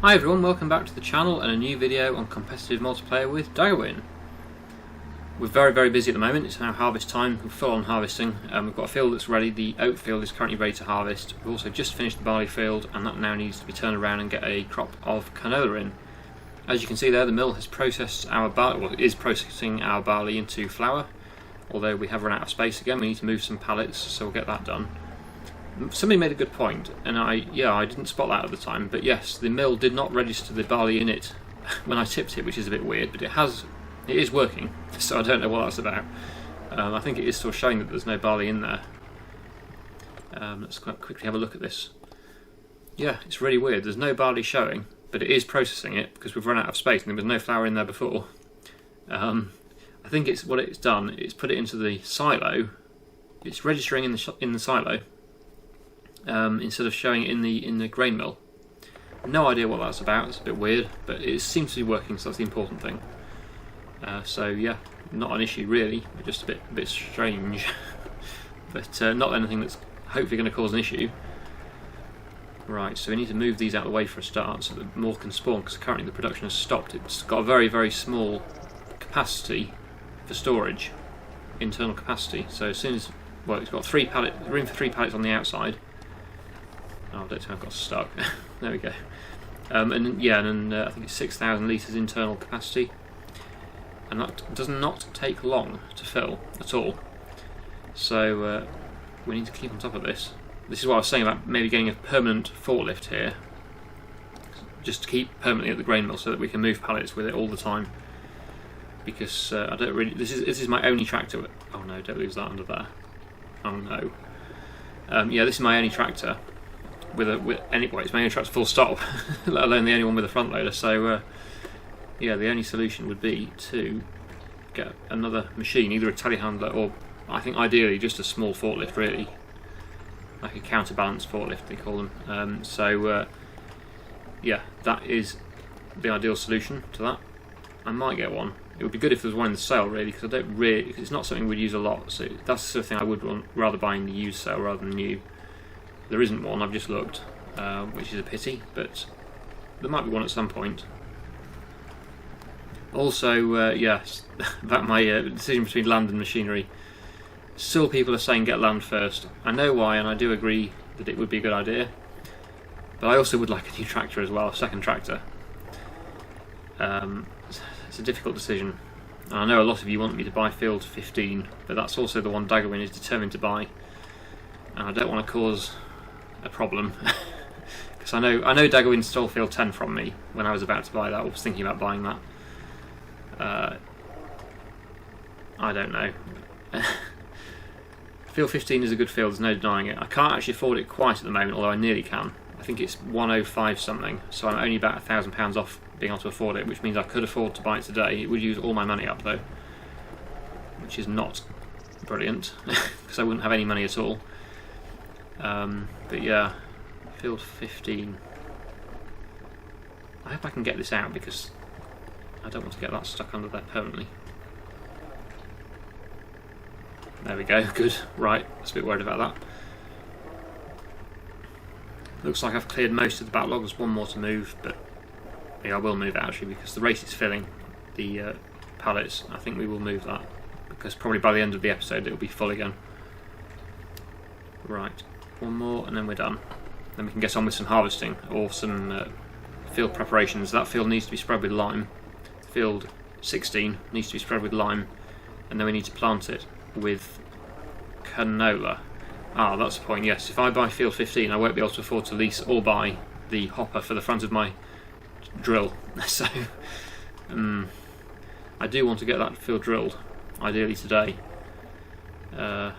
Hi everyone, welcome back to the channel and a new video on competitive multiplayer with Daggerwin. We're very busy at the moment. It's now harvest time. We're full on harvesting. We've got a field that's ready. The oat field is currentently ready to harvest. We've also just finished the barley field and that now needs to be turned around and get a crop of canola in. As you can see there, the mill has processed our barley, well, it is processing our barley into flour, although we have run out of space again. We need to move some pallets, so we'll get that done. Somebody made a good point, and I didn't spot that at the time, but yes, the mill did not register the barley in it when I tipped it, which is a bit weird, but it is working, so I don't know what that's about. I think it is still showing that there's no barley in there. Let's quickly have a look at this. Yeah, it's really weird. There's no barley showing, but it is processing it because we've run out of space and there was no flour in there before. I think what it's done, it's put it into the silo. It's registering in the silo. Instead of showing it in the grain mill. No idea what that's about. It's a bit weird, but it seems to be working, so that's the important thing. So yeah, not an issue really, but just a bit strange. But not anything that's hopefully going to cause an issue. Right, so we need to move these out of the way for a start, so that more can spawn. Because currently the production has stopped. It's got a very small capacity for storage, internal capacity. So as soon as it's got room for 3 pallets on the outside. Oh, I don't think I've got stuck. There we go. And then I think it's 6,000 litres internal capacity, and that does not take long to fill at all. So we need to keep on top of this. This is what I was saying about maybe getting a permanent forklift here, just to keep permanently at the grain mill, so that we can move pallets with it all the time. Because I don't really. This is my only tractor. Oh no! Don't lose that under there. Oh no. Yeah, this is my only tractor. It's my only tractor full stop, let alone the only one with a front loader. So yeah, the only solution would be to get another machine, either a telehandler or I think ideally just a small forklift, really, like a counterbalance forklift they call them. Yeah, that is the ideal solution to that. I might get one. It would be good if there was one in the sale, really, because it's not something we'd use a lot. So that's the sort of thing I would rather buy in the used sale rather than new. There isn't one, I've just looked, which is a pity, but there might be one at some point. Also, yes, that my decision between land and machinery. Still people are saying get land first. I know why, and I do agree that it would be a good idea. But I also would like a new tractor as well, a second tractor. It's a difficult decision. And I know a lot of you want me to buy Field 15, but that's also the one Daggerwin is determined to buy. And I don't want to cause a problem, because I know Daggerwin stole Field 10 from me when I was about to buy that, or was thinking about buying that. I don't know. Field 15 is a good field, there's no denying it. I can't actually afford it quite at the moment, although I nearly can. I think it's 105 something, so I'm only about £1,000 off being able to afford it, which means I could afford to buy it today. It would use all my money up though, which is not brilliant, because I wouldn't have any money at all. But yeah, Field 15. I hope I can get this out, because I don't want to get that stuck under there permanently. There we go, good. Right, I was a bit worried about that. Looks like I've cleared most of the backlog. There's one more to move, but yeah, I will move it actually, because the rate is filling the pallets. I think we will move that, because probably by the end of the episode it will be full again. Right, one more and then we're done. Then we can get on with some harvesting or some field preparations. That field needs to be spread with lime. Field 16 needs to be spread with lime, and then we need to plant it with canola. Ah, that's the point, yes. If I buy Field 15, I won't be able to afford to lease or buy the hopper for the front of my drill. So I do want to get that field drilled, ideally today. I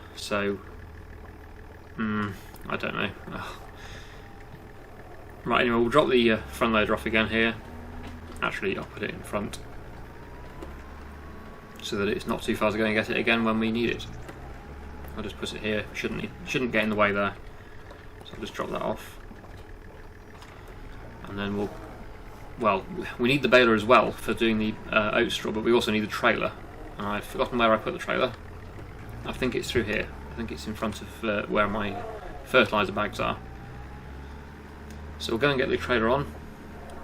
don't know. Ugh. Right, anyway, we'll drop the front loader off again here. Actually, I'll put it in front, so that it's not too far to go and get it again when we need it. I'll just put it here. Shouldn't get in the way there. So I'll just drop that off. And then we need the baler as well for doing the oat straw, but we also need the trailer. And I've forgotten where I put the trailer. I think it's through here. I think it's in front of where my fertiliser bags are. So we'll go and get the trailer on,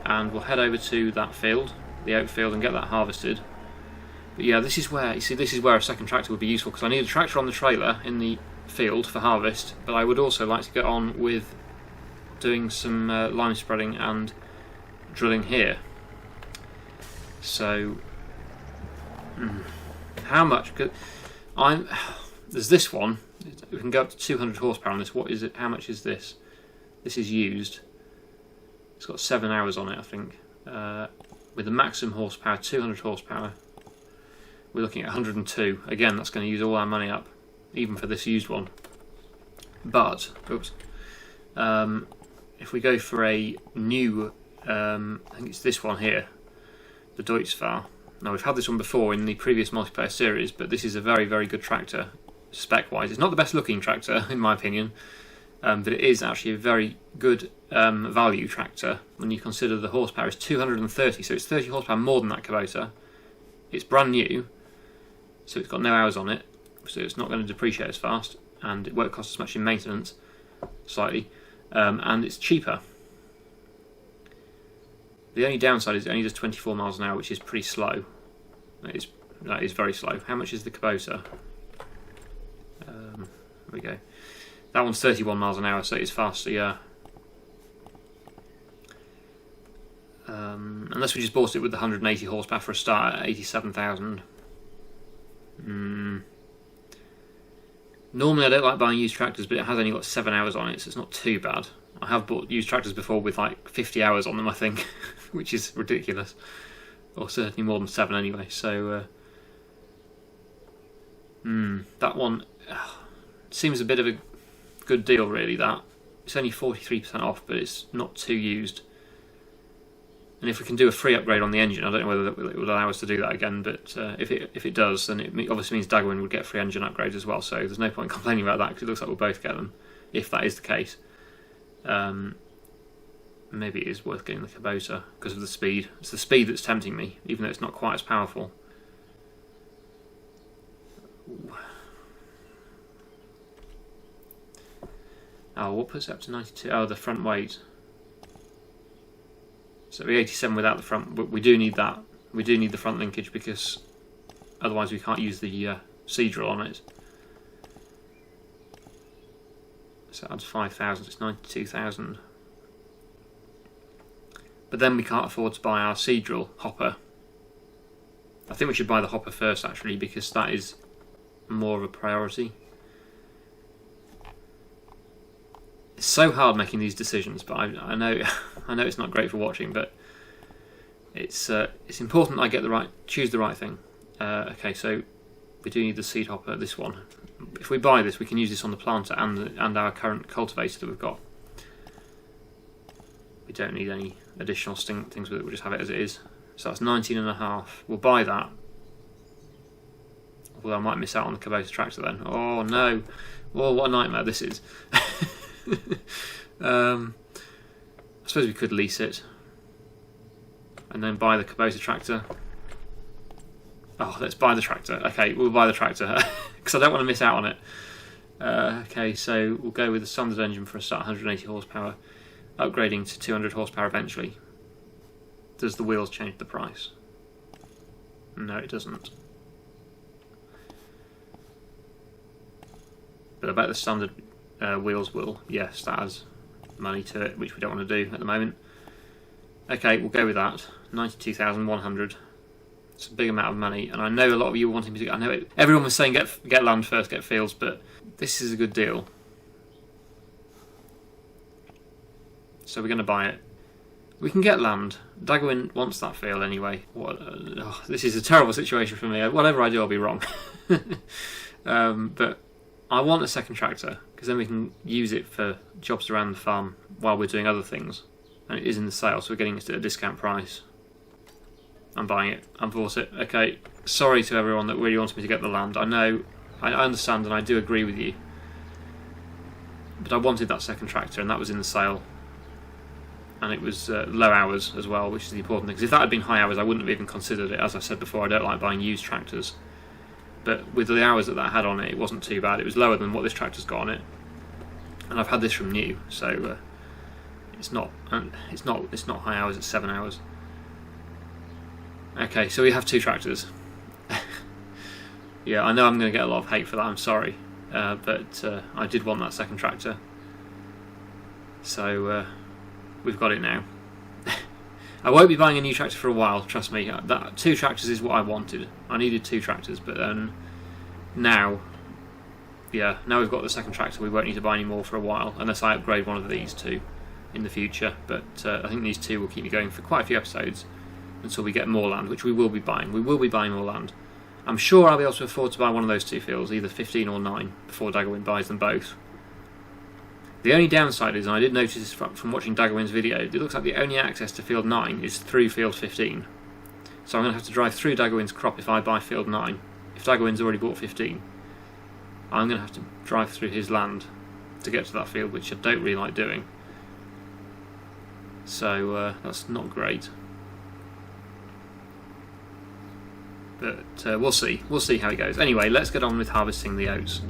and we'll head over to that field, the oat field, and get that harvested. But yeah, this is where, you see, this is where a second tractor would be useful, because I need a tractor on the trailer in the field for harvest, but I would also like to get on with doing some lime spreading and drilling here. So how much? There's this one. We can go up to 200 horsepower on this. What is it? How much is this? This is used. It's got 7 hours on it, I think. With the maximum horsepower, 200 horsepower, we're looking at 102. Again, that's going to use all our money up, even for this used one. But, oops, if we go for a new, I think it's this one here, the Deutzfahr. Now, we've had this one before in the previous multiplayer series, but this is a very, very good tractor, spec-wise. It's not the best looking tractor, in my opinion, but it is actually a very good value tractor when you consider the horsepower is 230, so it's 30 horsepower more than that Kubota. It's brand new, so it's got no hours on it, so it's not going to depreciate as fast, and it won't cost as much in maintenance, slightly, and it's cheaper. The only downside is it only does 24 miles an hour, which is pretty slow. That is very slow. How much is the Kubota? There we go. That one's 31 miles an hour, so it's faster, yeah. Unless we just bought it with the 180 horsepower for a start at 87,000. Normally I don't like buying used tractors, but it has only got 7 hours on it, so it's not too bad. I have bought used tractors before with like 50 hours on them, I think, which is ridiculous. Or certainly more than 7 anyway, so that one seems a bit of a good deal, really. That it's only 43% off, but it's not too used. And if we can do a free upgrade on the engine, I don't know whether it would allow us to do that again, but if it does, then it obviously means Daggerwin would get free engine upgrades as well, so there's no point complaining about that, because it looks like we'll both get them, if that is the case. Maybe it is worth getting the Kubota because of the speed. It's the speed that's tempting me, even though it's not quite as powerful. Oh, what puts it up to 92? Oh, the front weight. So the 87 without the front, but we do need that. We do need the front linkage, because otherwise we can't use the sea drill on it. So that's 5,000, it's 92,000. But then we can't afford to buy our sea drill hopper. I think we should buy the hopper first, actually, because that is more of a priority. It's so hard making these decisions, but I know I know it's not great for watching, but it's important I get choose the right thing. Okay, so we do need the seed hopper, this one. If we buy this, we can use this on the planter and our current cultivator that we've got. We don't need any additional things with it, we'll just have it as it is. So that's 19.5. We'll buy that. Although I might miss out on the Kubota tractor then. Oh no! Oh, what a nightmare this is. I suppose we could lease it and then buy the Kubota tractor. Oh, let's buy the tractor. Okay, we'll buy the tractor because I don't want to miss out on it. Okay, so we'll go with the standard engine for a start, 180 horsepower, upgrading to 200 horsepower eventually. Does the wheels change the price? No, it doesn't. But I bet the standard wheels will. Yes, that has money to it, which we don't want to do at the moment. Okay, we'll go with that. 92,100. It's a big amount of money, and I know a lot of you were wanting me to. I know everyone was saying get land first, get fields, but this is a good deal. So we're going to buy it. We can get land. Daggerwin wants that field anyway. This is a terrible situation for me. Whatever I do, I'll be wrong. But I want a second tractor, because then we can use it for jobs around the farm while we're doing other things. And it is in the sale, so we're getting it at a discount price. I'm buying it. I bought it. Okay, sorry to everyone that really wants me to get the land. I know, I understand, and I do agree with you. But I wanted that second tractor, and that was in the sale. And it was low hours as well, which is the important thing. Because if that had been high hours, I wouldn't have even considered it. As I said before, I don't like buying used tractors. But with the hours that had on it, it wasn't too bad. It was lower than what this tractor's got on it. And I've had this from new, so It's not high hours. It's 7 hours. Okay, so we have 2 tractors. Yeah, I know I'm going to get a lot of hate for that. I'm sorry, but I did want that second tractor, so we've got it now. I won't be buying a new tractor for a while. Trust me. That 2 tractors is what I wanted. I needed 2 tractors, but now we've got the second tractor. We won't need to buy any more for a while, unless I upgrade one of these 2 in the future. But I think these 2 will keep me going for quite a few episodes until we get more land, which we will be buying. We will be buying more land. I'm sure I'll be able to afford to buy one of those 2 fields, either 15 or 9, before Daggerwin buys them both. The only downside is, and I did notice this from watching Daggerwin's video, it looks like the only access to field 9 is through field 15. So I'm going to have to drive through Daggerwin's crop if I buy field 9. If Daggerwin's already bought 15, I'm going to have to drive through his land to get to that field, which I don't really like doing. So that's not great. But we'll see how it goes. Anyway, let's get on with harvesting the oats.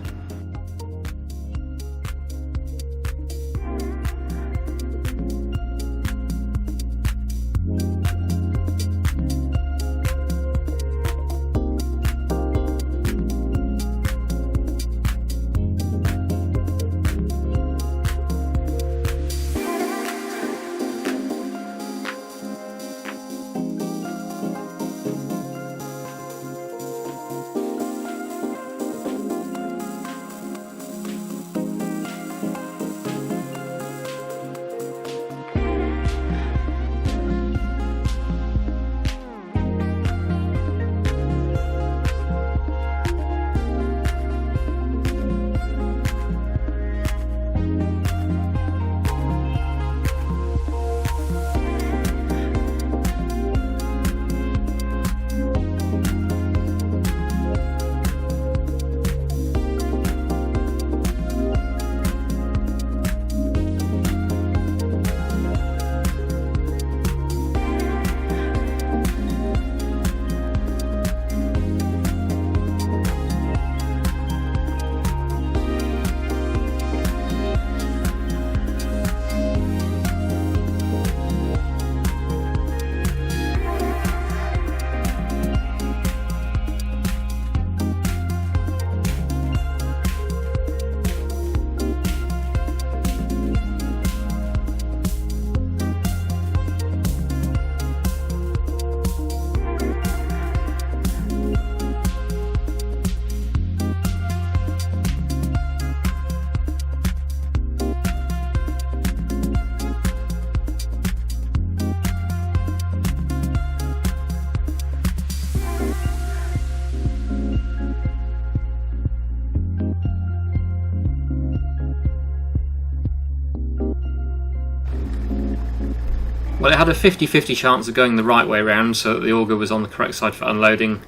Well, it had a 50-50 chance of going the right way round, so that the auger was on the correct side for unloading,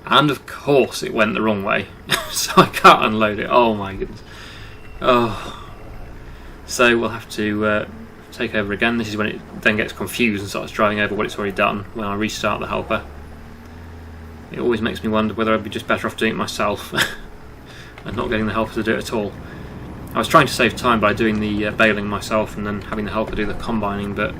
and of course it went the wrong way, so I can't unload it. Oh my goodness. Oh. So we'll have to take over again. This is when it then gets confused and starts driving over what it's already done when I restart the helper. It always makes me wonder whether I'd be just better off doing it myself and not getting the helper to do it at all. I was trying to save time by doing the baling myself and then having the helper do the combining, but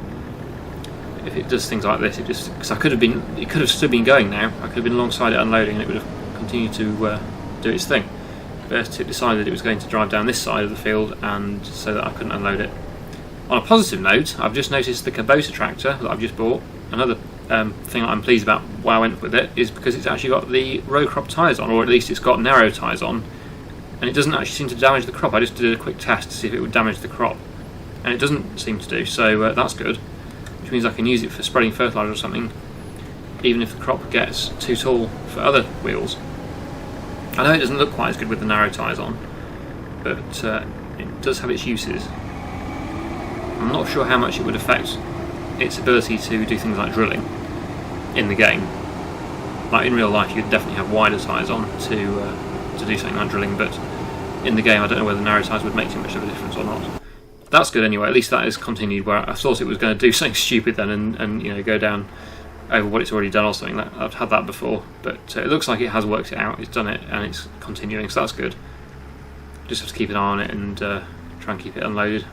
if it does things like this, because it could have still been going now. I could have been alongside it unloading and it would have continued to do its thing. But it decided it was going to drive down this side of the field, and so that I couldn't unload it. On a positive note, I've just noticed the Kubota tractor that I've just bought. Another thing that I'm pleased about why I went with it is because it's actually got the row crop tyres on, or at least it's got narrow tyres on, and it doesn't actually seem to damage the crop. I just did a quick test to see if it would damage the crop, and it doesn't seem to do, so that's good, which means I can use it for spreading fertiliser or something, even if the crop gets too tall for other wheels. I know it doesn't look quite as good with the narrow tyres on, but it does have its uses. I'm not sure how much it would affect its ability to do things like drilling in the game. Like in real life, you'd definitely have wider tyres on to do something like drilling, but in the game I don't know whether narrow tyres would make too much of a difference or not. That's good anyway. At least that is continued, where I thought it was going to do something stupid then and you know, go down over what it's already done or something. I've had that before, but it looks like it has worked it out. It's done it and it's continuing, so that's good. Just have to keep an eye on it and try and keep it unloaded.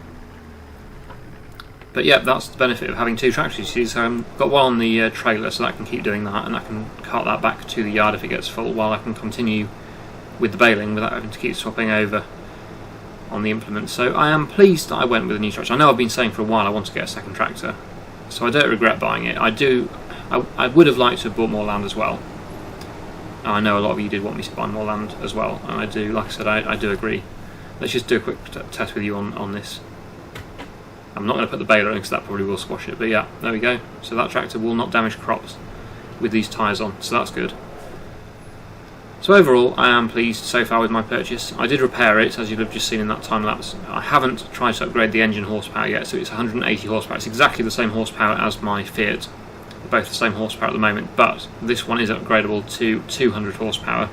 But yeah, that's the benefit of having two tractors, you see. So I've got one on the trailer, so that can keep doing that, and I can cart that back to the yard if it gets full, while I can continue with the baling without having to keep swapping over on the implement. So I am pleased that I went with a new tractor. I know I've been saying for a while I want to get a second tractor, so I don't regret buying it. I would have liked to have bought more land as well. I know a lot of you did want me to buy more land as well, and I do, like I said, I do agree. Let's just do a quick test with you on this. I'm not going to put the baler in because that probably will squash it, but yeah, there we go. So that tractor will not damage crops with these tyres on, so that's good. So overall, I am pleased so far with my purchase. I did repair it, as you'll have just seen in that time lapse. I haven't tried to upgrade the engine horsepower yet, so it's 180 horsepower. It's exactly the same horsepower as my Fiat. They're both the same horsepower at the moment, but this one is upgradable to 200 horsepower,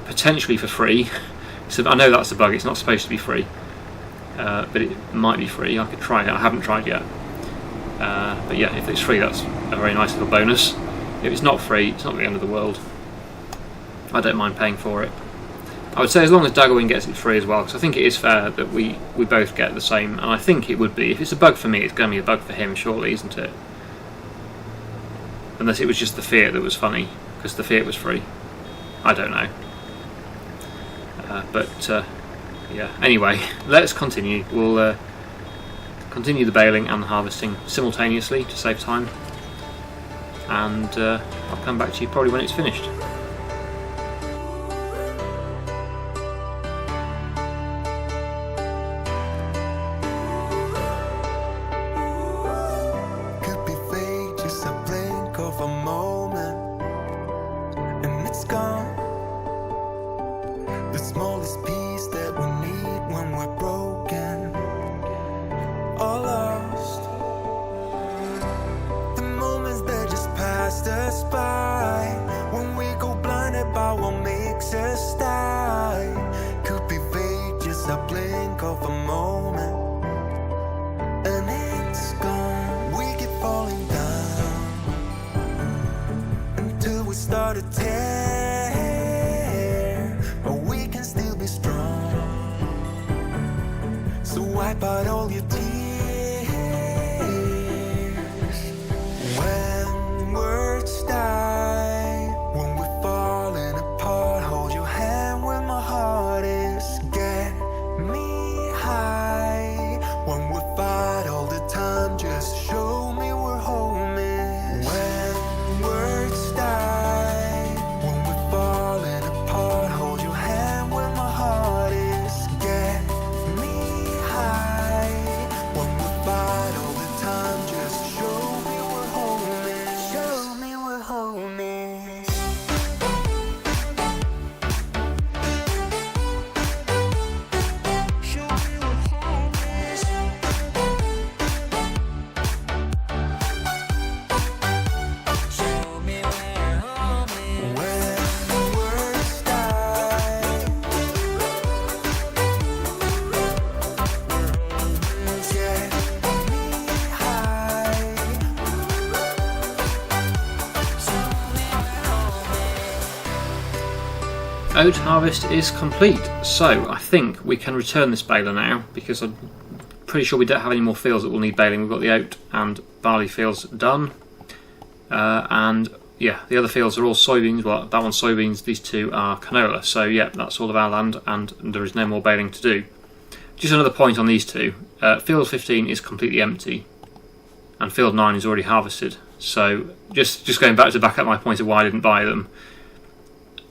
potentially for free. So I know that's a bug, it's not supposed to be free. But it might be free. I could try it. I haven't tried yet. But yeah, if it's free, that's a very nice little bonus. If it's not free, it's not the end of the world. I don't mind paying for it. I would say as long as Daggerwin gets it free as well, because I think it is fair that we both get the same, and I think it would be. If it's a bug for me, it's going to be a bug for him, surely, isn't it? Unless it was just the Fiat that was funny, because the Fiat was free. I don't know. Yeah, anyway, let's continue. We'll continue the baling and the harvesting simultaneously to save time, and I'll come back to you probably when it's finished. Could be fake, just a blink of a moment, and it's gone. The smallest piece that we need when we're broken or lost. The moments that just passed us by, when we go blinded by what makes us die. Could be vague, just a blink of a moment, and it's gone. We keep falling down until we start to tear, but we can still be strong. So wipe out all your tears. When words die, when we're falling apart, hold your hand when my heart is. Get me high. When we fight all the time, just show me we're home. When words die, when we're falling apart, hold your hand when my heart is. Get me high. When we fight all the time, just show me we're home. Show me we're home. Show me we're home. Show me we're home. When words die, get me high. Oat harvest is complete, so I think we can return this baler now, because I'm pretty sure we don't have any more fields that will need baling. We've got the oat and barley fields done, and yeah, the other fields are all soybeans. Well, that one's soybeans, these two are canola, so yeah, that's all of our land, and there is no more baling to do. Just another point on these two, field 15 is completely empty, and field 9 is already harvested, so just going back to back up my point of why I didn't buy them.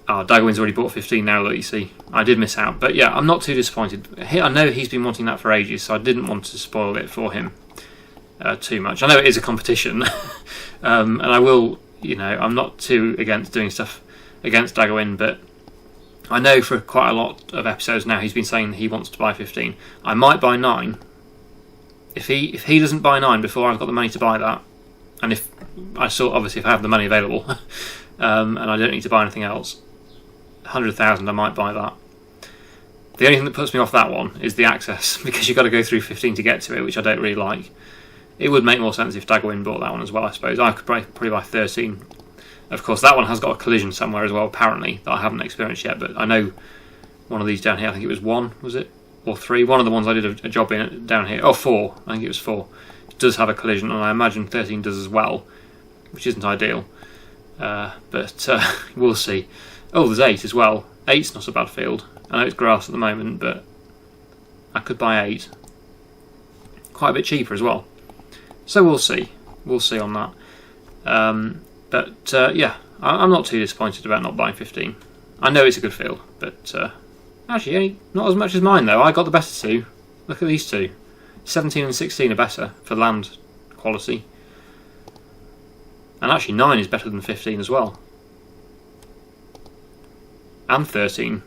Daggerwin's already bought 15 now, look, you see. I did miss out, but yeah, I'm not too disappointed. I know he's been wanting that for ages, so I didn't want to spoil it for him too much. I know it is a competition, and I will, I'm not too against doing stuff against Daggerwin, but I know for quite a lot of episodes now he's been saying he wants to buy 15. I might buy 9. If he doesn't buy 9 before I've got the money to buy that, and if I have the money available, and I don't need to buy anything else, 100,000, I might buy that. The only thing that puts me off that one is the access, because you've got to go through 15 to get to it, which I don't really like. It would make more sense if Daggerwin bought that one as well, I suppose. I could probably buy 13. Of course, that one has got a collision somewhere as well, apparently, that I haven't experienced yet, but I know one of these down here, I think it was 1, was it? Or 3? One of the ones I did a job in down here, 4, I think it was 4. does have a collision, and I imagine 13 does as well, which isn't ideal. But we'll see. Oh, there's 8 as well. 8's not a bad field. I know it's grass at the moment, but I could buy 8. Quite a bit cheaper as well. So we'll see. We'll see on that. Yeah, I'm not too disappointed about not buying 15. I know it's a good field, but actually not as much as mine though. I got the better 2. Look at these 2. 17 and 16 are better for land quality. And actually 9 is better than 15 as well. And 13.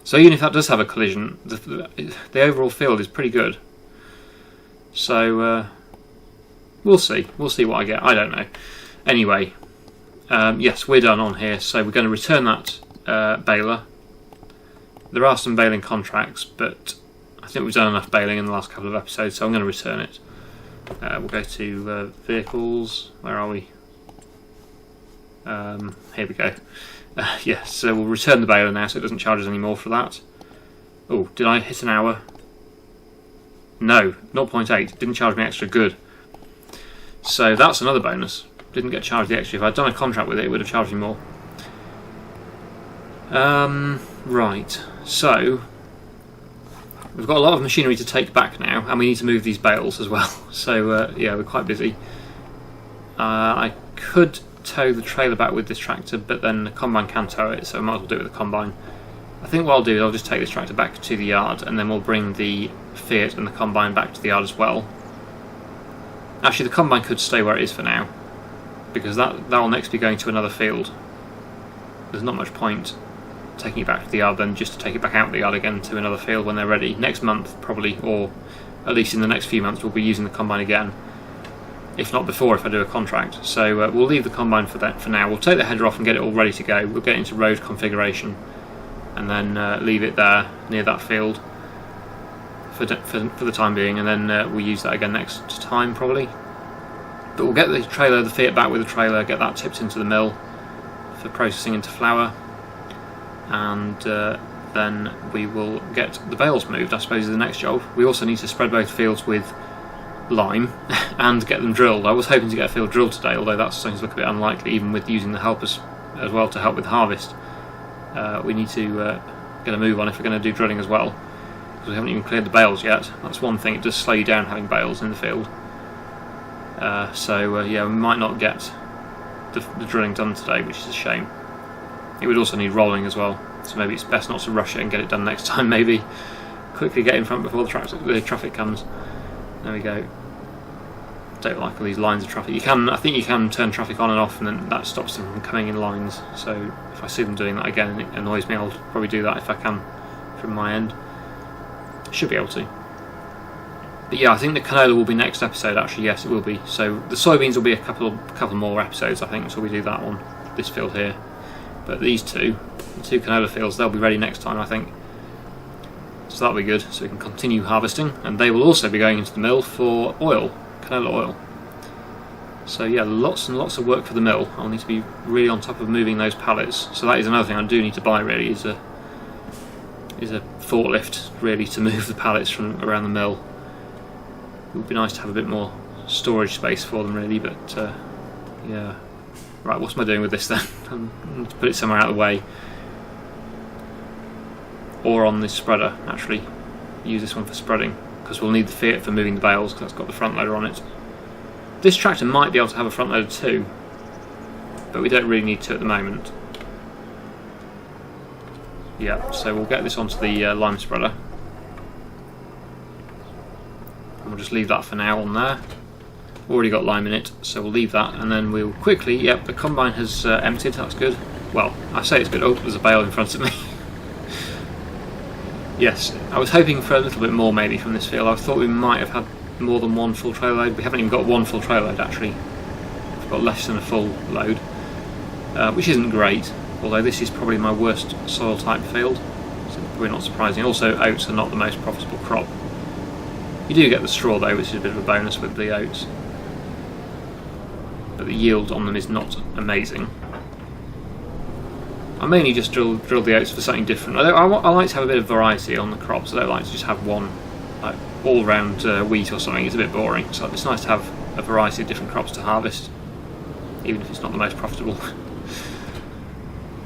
So even if that does have a collision, the overall field is pretty good. So we'll see. We'll see what I get. I don't know. Anyway, yes, we're done on here. So we're going to return that baler. There are some baling contracts, but I think we've done enough baling in the last couple of episodes, so I'm going to return it. We'll go to vehicles. Where are we? Here we go. Yes, so we'll return the baler now so it doesn't charge us any more for that. Oh, did I hit an hour? No, 0.8. Didn't charge me extra. Good. So that's another bonus. Didn't get charged the extra. If I'd done a contract with it, it would have charged me more. Right, so we've got a lot of machinery to take back now, and we need to move these bales as well. So yeah, we're quite busy. I could tow the trailer back with this tractor, but then the combine can tow it, so I might as well do it with the combine. I think what I'll do is I'll just take this tractor back to the yard, and then we'll bring the Fiat and the combine back to the yard as well. Actually, the combine could stay where it is for now, because that will next be going to another field. There's not much point taking it back to the yard then just to take it back out of the yard again to another field when they're ready. Next month probably, or at least in the next few months, we'll be using the combine again. If not before, if I do a contract. So we'll leave the combine for that for now. We'll take the header off and get it all ready to go. We'll get into road configuration and then leave it there near that field for the time being, and then we'll use that again next time probably. But we'll get the trailer, the Fiat back with the trailer, get that tipped into the mill for processing into flour, and then we will get the bales moved, I suppose, is the next job. We also need to spread both fields with lime and get them drilled. I was hoping to get a field drilled today, although that's starting to look a bit unlikely, even with using the helpers as well to help with harvest. We need to get a move on if we're going to do drilling as well, because we haven't even cleared the bales yet. That's one thing, it does slow you down having bales in the field. Yeah, we might not get the drilling done today, which is a shame. It would also need rolling as well, so maybe it's best not to rush it and get it done next time. Maybe quickly get in front before the traffic comes. There we go. Don't like all these lines of traffic. I think you can turn traffic on and off, and then that stops them from coming in lines. So if I see them doing that again and it annoys me, I'll probably do that if I can from my end. Should be able to. But yeah, I think the canola will be next episode. Actually, yes, it will be. So the soybeans will be a couple more episodes, I think, until we do that one, this field here. But these two, the two canola fields, they'll be ready next time, I think. So that'll be good. So we can continue harvesting, and they will also be going into the mill for oil, canola oil. So yeah, lots and lots of work for the mill. I'll need to be really on top of moving those pallets. So that is another thing I do need to buy. Really, is a forklift really to move the pallets from around the mill. It would be nice to have a bit more storage space for them, really. But yeah. Right, what am I doing with this then? I need to put it somewhere out of the way. Or on this spreader, actually. Use this one for spreading, because we'll need the Fiat for moving the bales, because that's got the front loader on it. This tractor might be able to have a front loader too, but we don't really need to at the moment. Yeah, so we'll get this onto the lime spreader. And we'll just leave that for now on there. Already got lime in it, so we'll leave that, and then we'll quickly, yep, the combine has emptied, that's good. Well, I say it's good. Oh, there's a bale in front of me. Yes, I was hoping for a little bit more maybe from this field. I thought we might have had more than one full trailer load. We haven't even got one full trailer load actually. We've got less than a full load, which isn't great, although this is probably my worst soil type field, so probably not surprising. Also, oats are not the most profitable crop. You do get the straw though, which is a bit of a bonus with the oats, but the yield on them is not amazing. I mainly just drilled the oats for something different. I like to have a bit of variety on the crops. I don't like to just have one all round wheat or something is a bit boring, so it's nice to have a variety of different crops to harvest, even if it's not the most profitable.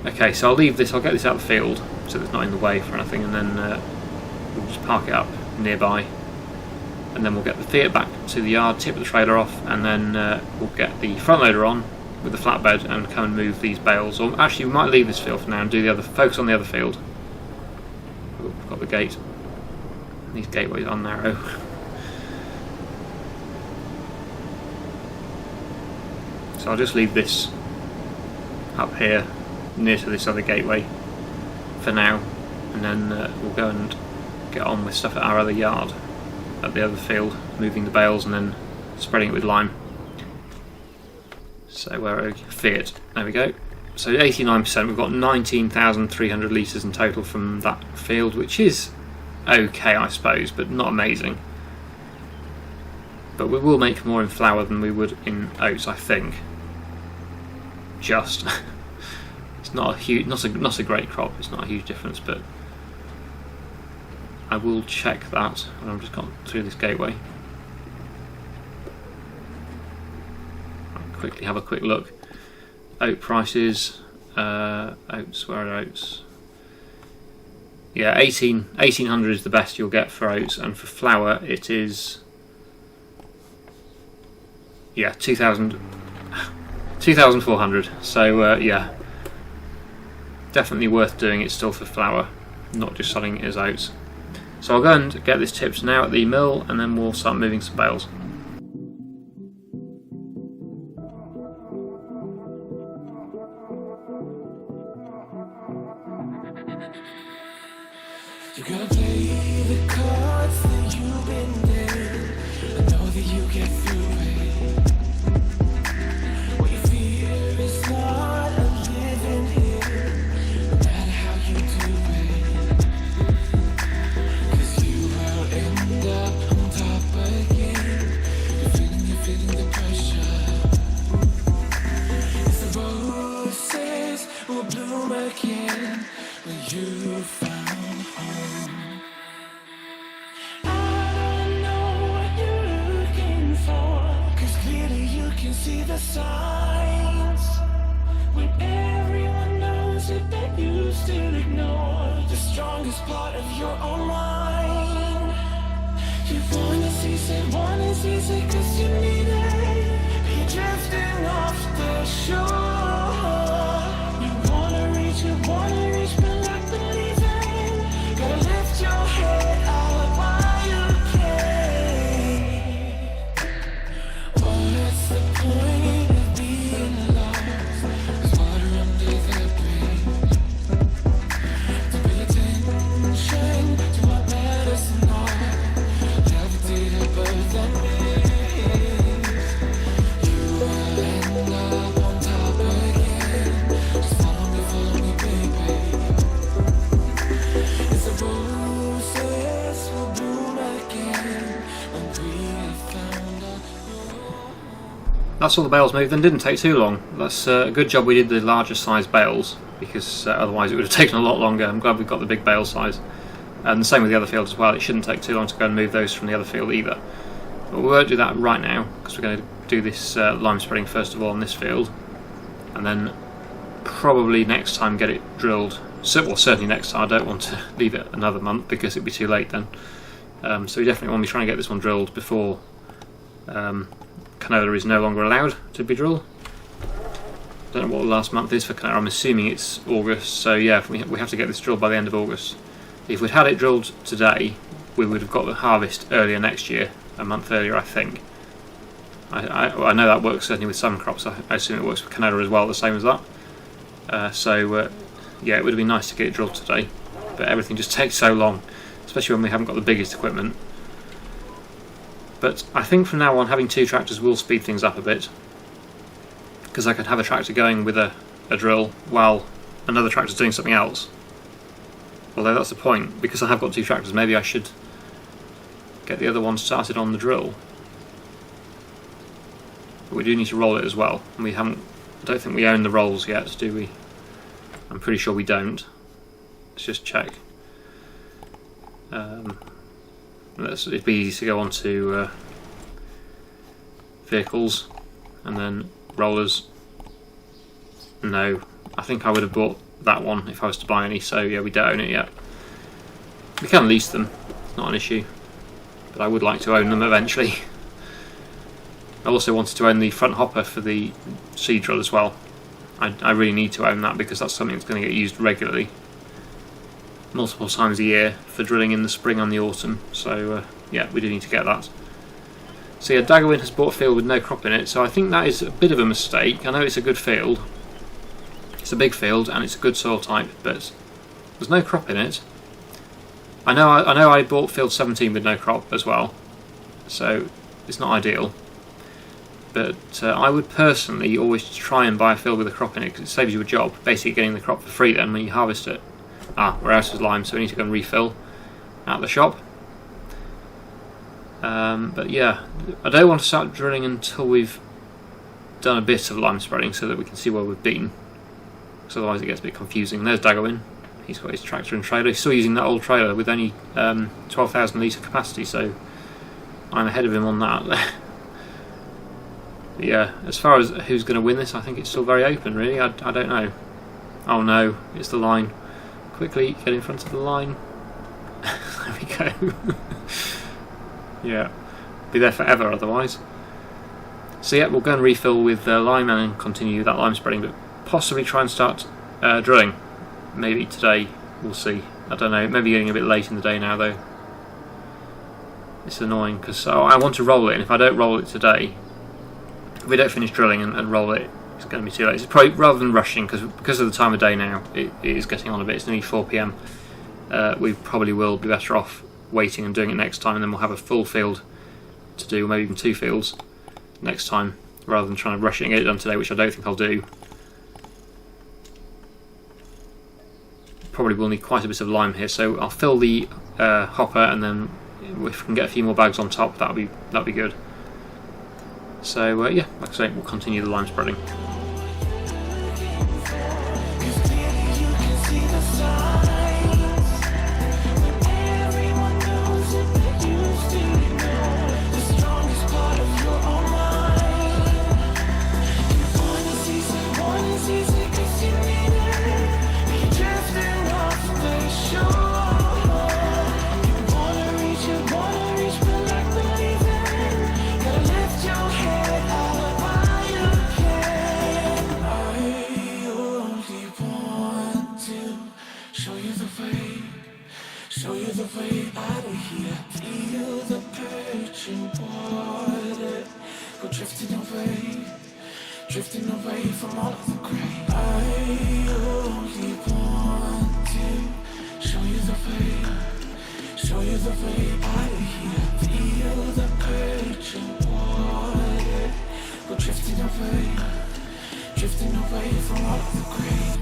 Okay, so I'll leave this, I'll get this out of the field so that it's not in the way for anything, and then we'll just park it up nearby, and then we'll get the Fiat back to the yard, tip the trailer off, and then we'll get the front loader on with the flatbed and come and move these bales. Or actually, we might leave this field for now and do the other, focus on the other field. Ooh, we've got the gate. These gateways are narrow. So I'll just leave this up here near to this other gateway for now, and then we'll go and get on with stuff at our other yard at the other field, moving the bales and then spreading it with lime. So where are we? Fiat, there we go. So 89%, we've got 19,300 litres in total from that field, which is okay I suppose, but not amazing. But we will make more in flour than we would in oats, I think. Just. It's not a huge, not a great crop, it's not a huge difference, but I will check that when I've just gone through this gateway. I'll quickly have a quick look. Oat prices, oats, where are oats? Yeah, 1800 is the best you'll get for oats, and for flour it is, yeah, 2,400. So yeah, definitely worth doing it still for flour, not just selling it as oats. So I'll go and get this tipped now at the mill, and then we'll start moving some bales. You gotta play the cards that you've been dealt. I know that you get through it. What you fear is not a living here, no matter how you do it. 'Cause you will end up on top again. You're feeling the pressure. It's the roses will bloom again when you found home. I don't know what you're looking for, 'cause clearly you can see the signs. When everyone knows it, but you still ignore the strongest part of your own mind. You wanna seize it, 'cause you need it, but you're drifting off the shore. You wanna reach, but like believing, gotta lift your head out while you can. What's the point of being lost? There's water under the bridge. To pay attention to what matters not, levitate above the mist. You will end up on top again. Just follow me, baby. It's the roses will bloom again when we have found our home. That's all the bales moved, and didn't take too long. That's a good job we did the larger size bales, because otherwise it would have taken a lot longer. I'm glad we got the big bale size. And the same with the other fields as well. It shouldn't take too long to go and move those from the other field either. But we won't do that right now, because we're going to do this lime spreading first of all on this field, and then probably next time get it drilled. So, well, certainly next time. I don't want to leave it another month because it'd be too late then. So we definitely want to be trying to get this one drilled before canola is no longer allowed to be drilled. Don't know what the last month is for canola. I'm assuming it's August. So yeah, we have to get this drilled by the end of August. If we'd had it drilled today, we would have got the harvest earlier next year, a month earlier, I think. I know that works certainly with some crops. I assume it works with canola as well, the same as that. Yeah, it would have been nice to get it drilled today, but everything just takes so long, especially when we haven't got the biggest equipment. But I think from now on, having two tractors will speed things up a bit, because I could have a tractor going with a drill while another tractor's doing something else. Although that's the point, because I have got two tractors, maybe I should get the other one started on the drill. But we do need to roll it as well, and I don't think we own the rolls yet, do we? I'm pretty sure we don't. Let's just check. No, It'd be easy to go onto vehicles and then rollers. No, I think I would have bought that one if I was to buy any, so yeah, we don't own it yet. We can lease them, it's not an issue, but I would like to own them eventually. I also wanted to own the front hopper for the seed drill as well. I really need to own that because that's something that's going to get used regularly, multiple times a year for drilling in the spring and the autumn, so yeah, we do need to get that. So yeah, Daggerwin has bought a field with no crop in it, so I think that is a bit of a mistake. I know it's a good field, it's a big field and it's a good soil type, but there's no crop in it. I know I bought field 17 with no crop as well, so it's not ideal. But I would personally always try and buy a field with a crop in it because it saves you a job, basically getting the crop for free then when you harvest it. We're out of lime, so we need to go and refill at the shop. But yeah, I don't want to start drilling until we've done a bit of lime spreading so that we can see where we've been, because otherwise it gets a bit confusing. There's Daggerwin, he's got his tractor and trailer. He's still using that old trailer with only 12,000 litre capacity, so I'm ahead of him on that. Yeah, as far as who's going to win this, I think it's still very open, really. I don't know. Oh no, it's the line. Quickly, get in front of the line. There we go. Yeah, be there forever otherwise. So yeah, we'll go and refill with lime and continue that lime spreading, but possibly try and start drilling. Maybe today, we'll see. I don't know, maybe getting a bit late in the day now though. It's annoying because I want to roll it, and if I don't roll it today, if we don't finish drilling and roll it, it's going to be too late. It's probably, rather than rushing, because of the time of day now, it is getting on a bit. It's nearly 4 PM. We probably will be better off waiting and doing it next time, and then we'll have a full field to do, or maybe even 2 fields next time, rather than trying to rush it and get it done today, which I don't think I'll do. Probably will need quite a bit of lime here, so I'll fill the hopper, and then if we can get a few more bags on top, that'll be good. So yeah, like I say, we'll continue the lime spreading. Show you the way out of here. Feel the perching water. Go drifting away from all of the gray. I only want to show you the way out of here. Feel the perching water. Go drifting away from all of the gray.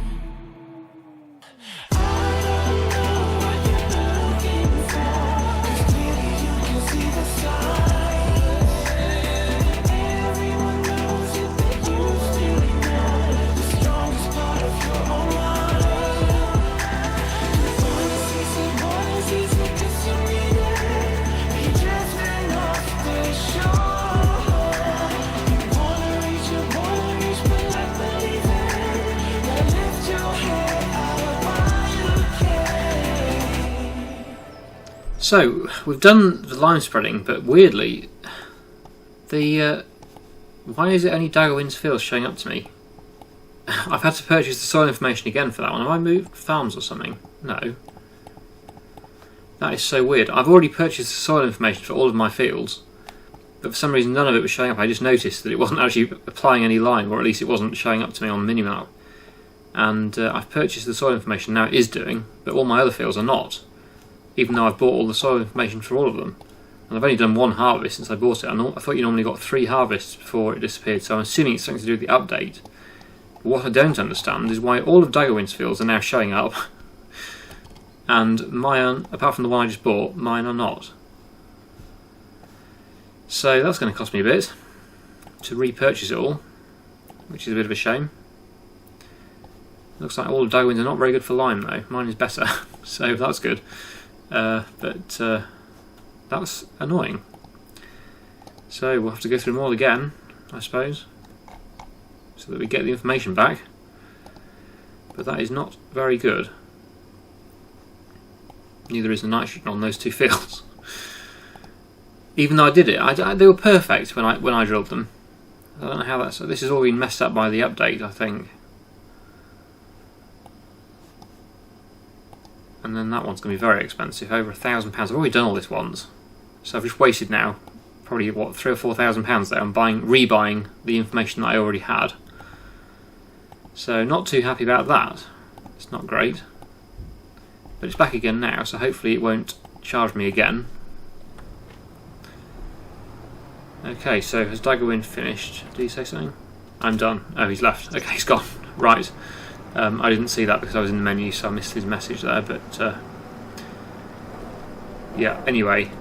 So we've done the lime spreading, but weirdly, why is it only Daggerwin's fields showing up to me? I've had to purchase the soil information again for that one. Have I moved farms or something? No. That is so weird. I've already purchased the soil information for all of my fields, but for some reason none of it was showing up. I just noticed that it wasn't actually applying any lime, or at least it wasn't showing up to me on Minimap. And I've purchased the soil information, now it is doing, but all my other fields are not, even though I've bought all the soil information for all of them. And I've only done 1 harvest since I bought it. I thought you normally got 3 harvests before it disappeared, so I'm assuming it's something to do with the update. But what I don't understand is why all of Daggerwin's fields are now showing up, and mine, apart from the one I just bought, mine are not. So that's going to cost me a bit to repurchase it all, which is a bit of a shame. Looks like all of Daggerwin's are not very good for lime though. Mine is better, so that's good. But That's annoying. So we'll have to go through them all again, I suppose, so that we get the information back. But that is not very good. Neither is the nitrogen on those two fields. Even though I did it, they were perfect when I drilled them. I don't know how that's. This has all been messed up by the update, I think. And then that one's going to be very expensive, over £1,000. I've already done all this once, so I've just wasted now probably what, £3,000 or £4,000 there. I'm rebuying the information that I already had. So not too happy about that. It's not great, but it's back again now, so hopefully it won't charge me again. Okay, so has Daggerwin finished? Did he say something? I'm done. Oh, he's left. Okay, he's gone. Right. I didn't see that because I was in the menu, so I missed his message there, but yeah, anyway,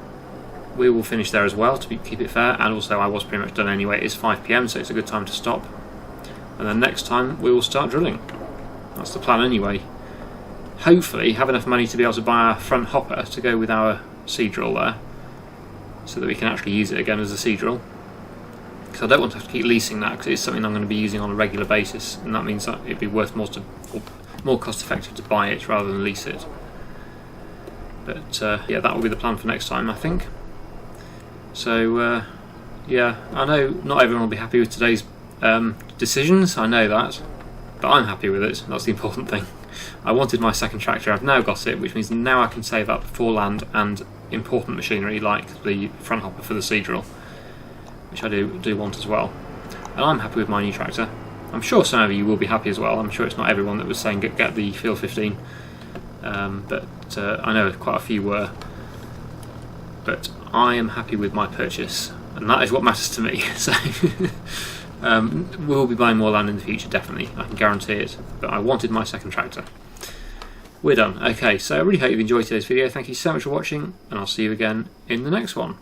we will finish there as well to keep it fair, and also I was pretty much done anyway. It is 5 PM, so it's a good time to stop, and then next time we will start drilling. That's the plan anyway. Hopefully have enough money to be able to buy our front hopper to go with our sea drill there, so that we can actually use it again as a sea drill. Because I don't want to have to keep leasing that, because it's something I'm going to be using on a regular basis, and that means that it'd be worth more cost effective to buy it rather than lease it. But yeah, that will be the plan for next time, I think. So yeah, I know not everyone will be happy with today's decisions, I know that, but I'm happy with it. That's the important thing. I wanted my second tractor, I've now got it, which means now I can save up for land and important machinery like the front hopper for the sea drill, which I do want as well. And I'm happy with my new tractor. I'm sure some of you will be happy as well. I'm sure it's not everyone that was saying get the Field 15, but I know quite a few were. But I am happy with my purchase, and that is what matters to me. So we'll be buying more land in the future, definitely. I can guarantee it. But I wanted my second tractor. We're done. Okay, so I really hope you've enjoyed today's video. Thank you so much for watching, and I'll see you again in the next one.